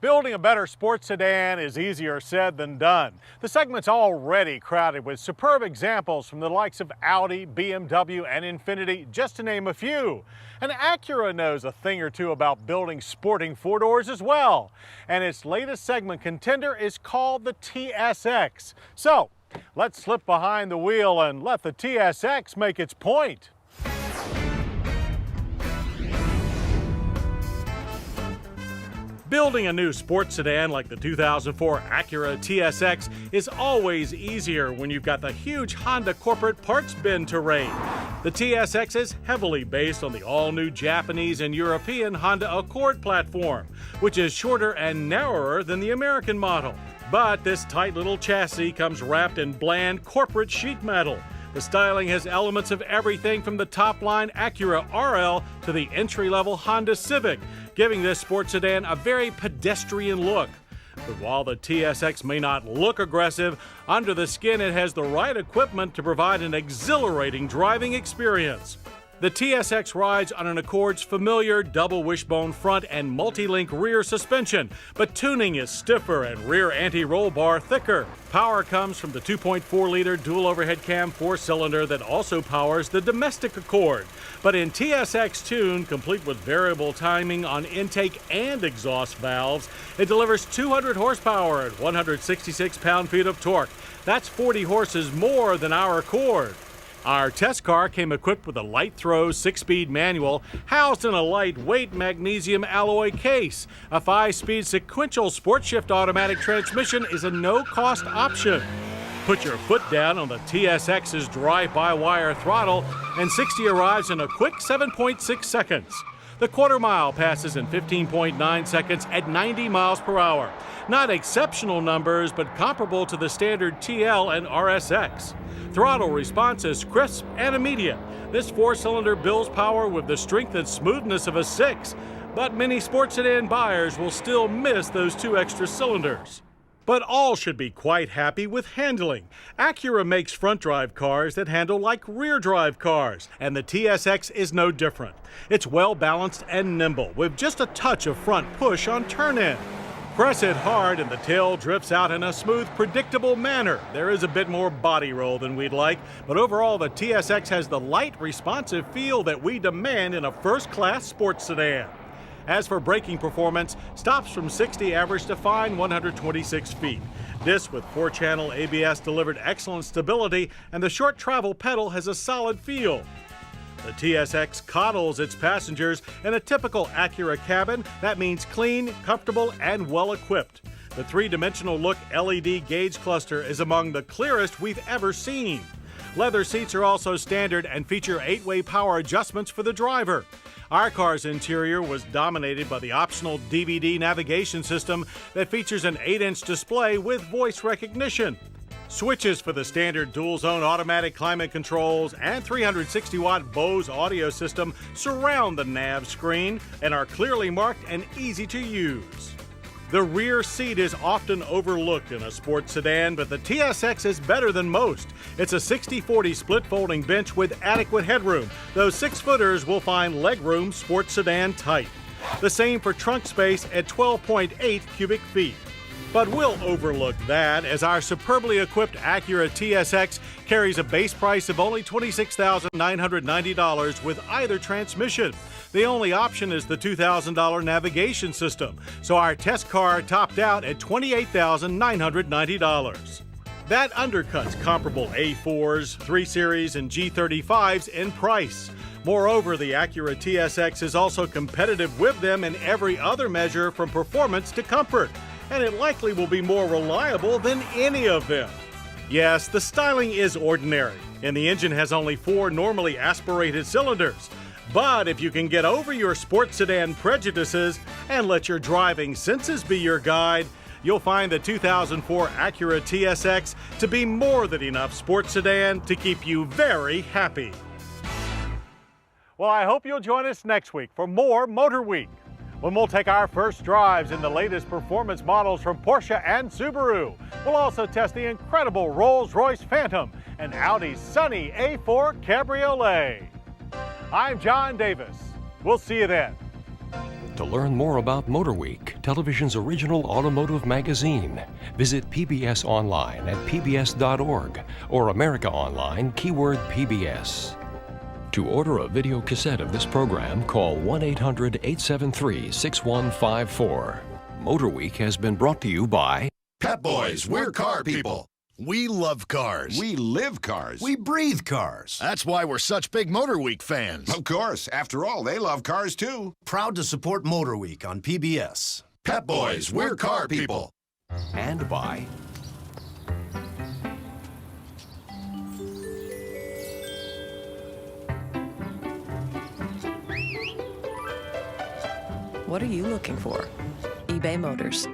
Building a better sports sedan is easier said than done. The segment's already crowded with superb examples from the likes of Audi, BMW, and Infiniti, just to name a few. And Acura knows a thing or two about building sporting four-doors as well. And its latest segment contender is called the TSX. So, let's slip behind the wheel and let the TSX make its point. Building a new sports sedan like the 2004 Acura TSX is always easier when you've got the huge Honda corporate parts bin to raid. The TSX is heavily based on the all-new Japanese and European Honda Accord platform, which is shorter and narrower than the American model. But this tight little chassis comes wrapped in bland corporate sheet metal. The styling has elements of everything from the top-line Acura RL to the entry-level Honda Civic, giving this sports sedan a very pedestrian look. But while the TSX may not look aggressive, under the skin it has the right equipment to provide an exhilarating driving experience. The TSX rides on an Accord's familiar double wishbone front and multi-link rear suspension, but tuning is stiffer and rear anti-roll bar thicker. Power comes from the 2.4-liter dual overhead cam four-cylinder that also powers the domestic Accord. But in TSX tune, complete with variable timing on intake and exhaust valves, it delivers 200 horsepower and 166 pound-feet of torque. That's 40 horses more than our Accord. Our test car came equipped with a light-throw 6-speed manual housed in a lightweight magnesium alloy case. A 5-speed sequential sport shift automatic transmission is a no-cost option. Put your foot down on the TSX's drive-by-wire throttle and 60 arrives in a quick 7.6 seconds. The quarter-mile passes in 15.9 seconds at 90 miles per hour. Not exceptional numbers, but comparable to the standard TL and RSX. Throttle response is crisp and immediate. This four-cylinder builds power with the strength and smoothness of a 6, but many sports sedan buyers will still miss those 2 extra cylinders. But all should be quite happy with handling. Acura makes front-drive cars that handle like rear-drive cars, and the TSX is no different. It's well-balanced and nimble, with just a touch of front push on turn-in. Press it hard and the tail drifts out in a smooth, predictable manner. There is a bit more body roll than we'd like, but overall the TSX has the light, responsive feel that we demand in a first-class sports sedan. As for braking performance, stops from 60 average to fine 126 feet. This with 4-channel ABS delivered excellent stability, and the short travel pedal has a solid feel. The TSX coddles its passengers in a typical Acura cabin. That means clean, comfortable, and well-equipped. The 3-dimensional look LED gauge cluster is among the clearest we've ever seen. Leather seats are also standard and feature 8-way power adjustments for the driver. Our car's interior was dominated by the optional DVD navigation system that features an 8-inch display with voice recognition. Switches for the standard dual-zone automatic climate controls and 360-watt Bose audio system surround the nav screen and are clearly marked and easy to use. The rear seat is often overlooked in a sports sedan, but the TSX is better than most. It's a 60-40 split folding bench with adequate headroom. Those 6-footers will find legroom sports sedan tight. The same for trunk space at 12.8 cubic feet. But we'll overlook that, as our superbly equipped Acura TSX carries a base price of only $26,990 with either transmission. The only option is the $2,000 navigation system, so our test car topped out at $28,990. That undercuts comparable A4s, 3 Series, and G35s in price. Moreover, the Acura TSX is also competitive with them in every other measure from performance to comfort, and it likely will be more reliable than any of them. Yes, the styling is ordinary, and the engine has only 4 normally aspirated cylinders. But if you can get over your sports sedan prejudices and let your driving senses be your guide, you'll find the 2004 Acura TSX to be more than enough sports sedan to keep you very happy. Well, I hope you'll join us next week for more Motorweek, when we'll take our first drives in the latest performance models from Porsche and Subaru. We'll also test the incredible Rolls-Royce Phantom and Audi's sunny A4 Cabriolet. I'm John Davis. We'll see you then. To learn more about Motorweek, television's original automotive magazine, visit PBS online at pbs.org or America Online, keyword PBS. To order a video cassette of this program, call 1-800-873-6154. Motorweek has been brought to you by Pep Boys, we're car people. We love cars. We live cars. We breathe cars. That's why we're such big Motorweek fans. Of course. After all, they love cars too. Proud to support Motorweek on PBS. Pep Boys, we're car people. and by What are you looking for? eBay Motors.